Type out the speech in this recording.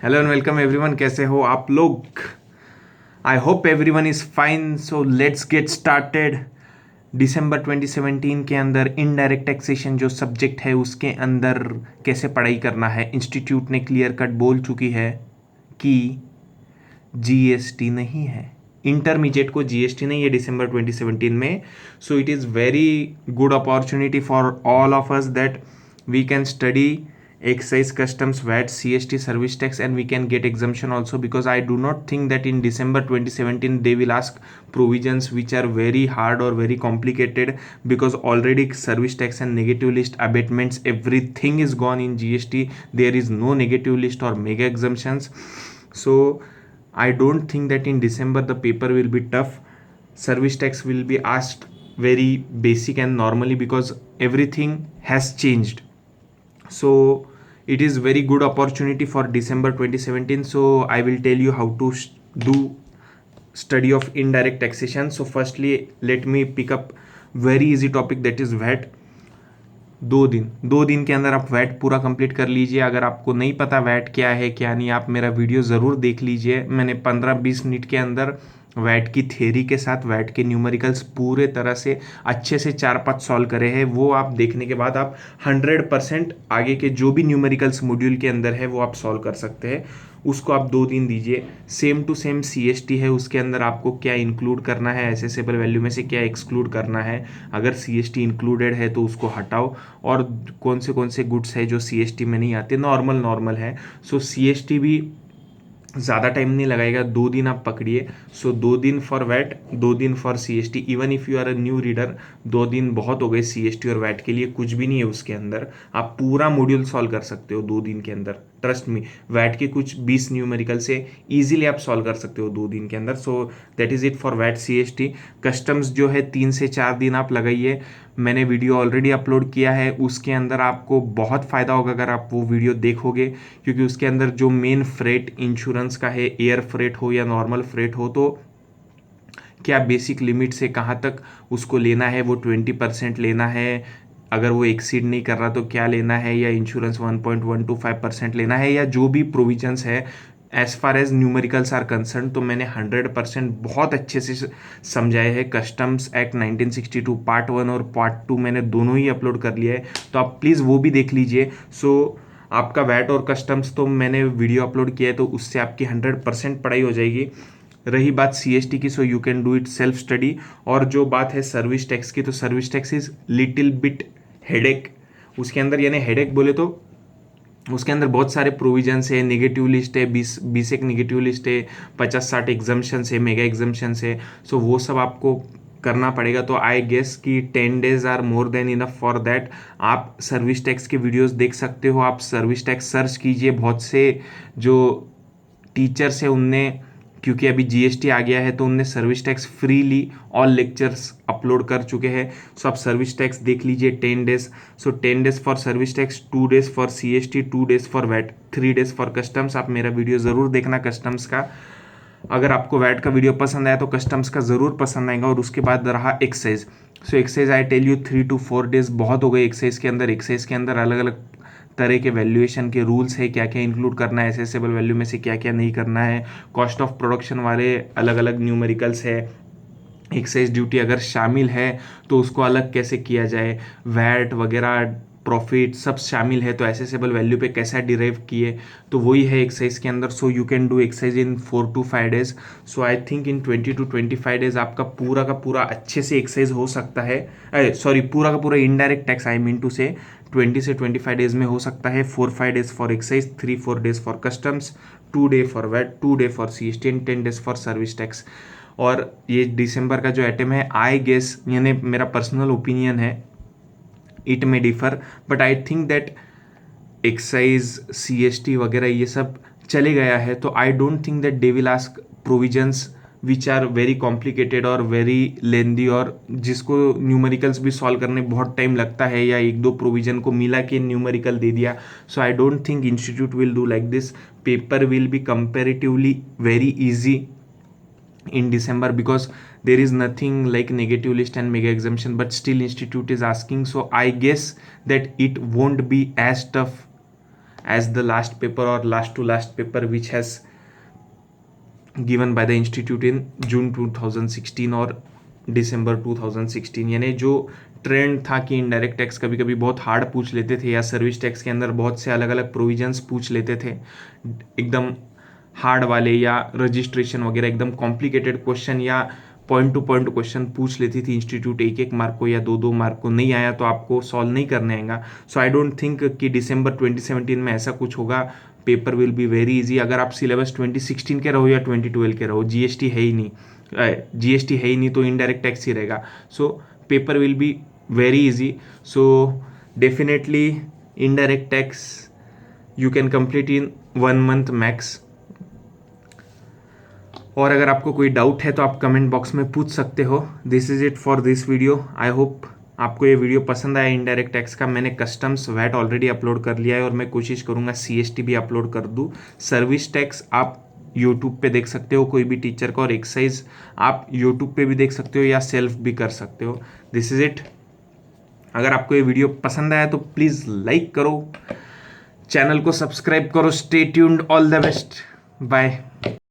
Hello and welcome everyone, कैसे हो आप लोग? I hope everyone is fine. So let's get started. दिसंबर 2017 के अंदर इनडायरेक्ट टैक्सेशन जो सब्जेक्ट है उसके अंदर कैसे पढ़ाई करना है, इंस्टीट्यूट ने क्लियर कट बोल चुकी है कि जीएसटी नहीं है. इंटरमीडिएट को जीएसटी नहीं है दिसंबर 2017 में. So it is very good opportunity for all of us that we can study excise, customs, VAT, CST, service tax, and we can get exemption also, because I do not think that in December 2017 they will ask provisions which are very hard or very complicated, because already service tax and negative list abatements, everything is gone in GST. There is no negative list or mega exemptions. So I don't think that in December the paper will be tough. Service tax will be asked very basic and normally, because everything has changed. So it is very good opportunity for December 2017. So I will tell you how to do study of indirect taxation. So firstly let me pick up very easy topic, that is VAT. 2 दिन के अंदर आप VAT पूरा complete कर लीजिए. अगर आपको नहीं पता वैट क्या है क्या नहीं, आप मेरा वीडियो ज़रूर देख लीजिए. मैंने 15-20 मिनट के अंदर वैट की थ्योरी के साथ वैट के न्यूमेरिकल्स पूरे तरह से अच्छे से 4-5 सॉल्व करे हैं. वो आप देखने के बाद आप 100% आगे के जो भी न्यूमेरिकल्स मॉड्यूल के अंदर है वो आप सॉल्व कर सकते हैं. उसको आप 2 दिन दीजिए. सेम टू सेम सीएसटी है, उसके अंदर आपको क्या इंक्लूड करना है, एसेसेबल वैल्यू में से क्या एक्सक्लूड करना है. अगर सीएसटी इंक्लूडेड है तो उसको हटाओ. और कौन से गुड्स है जो सीएसटी में नहीं आते, नॉर्मल है. सो सीएसटी भी ज़्यादा टाइम नहीं लगाएगा, 2 दिन आप पकड़िए. सो 2 दिन फॉर वैट, 2 दिन for CST. Even if you are a new reader, 2 दिन बहुत हो गए सीएसटी और वैट के लिए, कुछ भी नहीं है उसके अंदर. आप पूरा मॉड्यूल सॉल्व कर सकते हो 2 दिन के अंदर. ट्रस्ट मी, वैट के कुछ 20 न्यूमेरिकल से इजीली आप सॉल्व कर सकते हो 2 दिन के अंदर. So that is it for VAT CST. Customs जो है 3 से 4 दिन आप लगाइए. मैंने वीडियो ऑलरेडी अपलोड किया है, उसके अंदर आपको बहुत फ़ायदा होगा अगर आप वो वीडियो देखोगे, क्योंकि उसके अंदर जो मेन फ्रेट इंश्योरेंस का है, एयर फ्रेट हो या नॉर्मल फ्रेट हो, तो क्या बेसिक लिमिट से कहाँ तक उसको लेना है, वो 20% लेना है, अगर वो एक्सीड नहीं कर रहा तो क्या लेना है, या इंश्योरेंस 1.125% लेना है, या जो भी प्रोविजंस है as far as numericals are concern. तो मैंने 100% बहुत अच्छे से समझाए हैं. कस्टम्स एक्ट 1962 पार्ट 1 और पार्ट 2 मैंने दोनों ही अपलोड कर लिया है, तो आप प्लीज़ वो भी देख लीजिए. सो आपका वैट और कस्टम्स तो मैंने वीडियो अपलोड किया है, तो उससे आपकी 100% पढ़ाई हो जाएगी. रही बात सीएसटी की, so you can do it self study. और जो बात है सर्विस टैक्स की, तो service tax is little bit headache. उसके अंदर यानी हेडेक बोले तो उसके अंदर बहुत सारे प्रोविजंस है, नेगेटिव लिस्ट है, 20 एक नेगेटिव लिस्ट है, 50-60 एग्जम्पशंस है, मेगा एग्जम्पशंस है. सो वो सब आपको करना पड़ेगा. तो आई गेस कि 10 days are more than enough for that. आप सर्विस टैक्स के वीडियोस देख सकते हो. आप सर्विस टैक्स सर्च कीजिए. बहुत से जो टीचर्स है उनने, क्योंकि अभी जीएसटी आ गया है, तो उनने service tax freely all lectures upload कर चुके हैं. सो आप सर्विस टैक्स देख लीजिए 10 days. So 10 days for service tax, 2 days for CST, 2 days for VAT, 3 days for customs. आप मेरा वीडियो ज़रूर देखना कस्टम्स का. अगर आपको वैट का वीडियो पसंद आया तो कस्टम्स का ज़रूर पसंद आएगा. और उसके बाद रहा excise. So excise I tell you 3 to 4 days बहुत हो गए. एक्साइज के अंदर अलग अलग तरह के वैल्यूएशन के रूल्स है, क्या क्या इंक्लूड करना है, एसेसेबल वैल्यू में से क्या क्या नहीं करना है. कॉस्ट ऑफ प्रोडक्शन वाले अलग अलग न्यूमेरिकल्स है. एक्साइज ड्यूटी अगर शामिल है तो उसको अलग कैसे किया जाए, वैट वगैरह, प्रॉफिट सब शामिल है, तो एसेसेबल वैल्यू पे कैसा डिराइव किए, तो वही है एक्साइज के अंदर. So you can do excise in 4 to 5 days. So I think in 20 to 25 days आपका पूरा का पूरा अच्छे से एक्साइज हो सकता है. सॉरी, पूरा का पूरा indirect tax I mean two से 20 से 25 डेज में हो सकता है. 4-5 days for excise, 3-4 days for customs, 2 day for VAT, 2 day for CST and 10 days for service tax. और ये दिसंबर का जो आइटम है, आई गेस, यानी मेरा पर्सनल ओपिनियन है, it may differ, but I think that excise, CST वगैरह ये सब चले गया है. तो I don't think that they will ask provisions which are very complicated और वेरी लेंदी, और जिसको न्यूमेरिकल्स भी सॉल्व करने बहुत टाइम लगता है, या 1-2 प्रोविजन को मिला के न्यूमेरिकल दे दिया. So I don't think institute will do like this. Paper will be comparatively very easy in December, because there is nothing like negative list and mega exemption, but still institute is asking. So I guess that it won't be as tough as the last paper or last to last paper which has given by the institute in June 2016 और December 2016। यानी जो trend था कि indirect tax कभी कभी बहुत hard पूछ लेते थे या सर्विस टैक्स के अंदर बहुत से अलग अलग प्रोविजंस पूछ लेते थे, एकदम हार्ड वाले, या रजिस्ट्रेशन वगैरह एकदम कॉम्प्लिकेटेड क्वेश्चन या पॉइंट टू पॉइंट क्वेश्चन पूछ लेती थी इंस्टीट्यूट, एक एक मार्क को या दो दो मार्क को। नहीं आया तो आपको सॉल्व नहीं करने आएगा। सो आई डोंट थिंक कि दिसंबर 2017 में ऐसा कुछ होगा। Paper will be very easy. अगर आप सिलेबस 2016 के रहो या 2012 के रहो, जीएसटी है ही नहीं तो इनडायरेक्ट टैक्स ही रहेगा। So paper will be very easy. So definitely indirect tax you can complete in 1 month max. और अगर आपको कोई डाउट है तो आप कमेंट बॉक्स में पूछ सकते हो। This is it for this video. I hope आपको ये वीडियो पसंद आया इनडायरेक्ट टैक्स का। मैंने कस्टम्स वैट ऑलरेडी अपलोड कर लिया है और मैं कोशिश करूंगा सीएसटी भी अपलोड कर दूं। सर्विस टैक्स आप यूट्यूब पे देख सकते हो कोई भी टीचर का, और एक्सरसाइज आप यूट्यूब पे भी देख सकते हो या सेल्फ भी कर सकते हो। This is it. अगर आपको ये वीडियो पसंद आया तो प्लीज़ लाइक करो, चैनल को सब्सक्राइब करो। Stay tuned. All the best. Bye.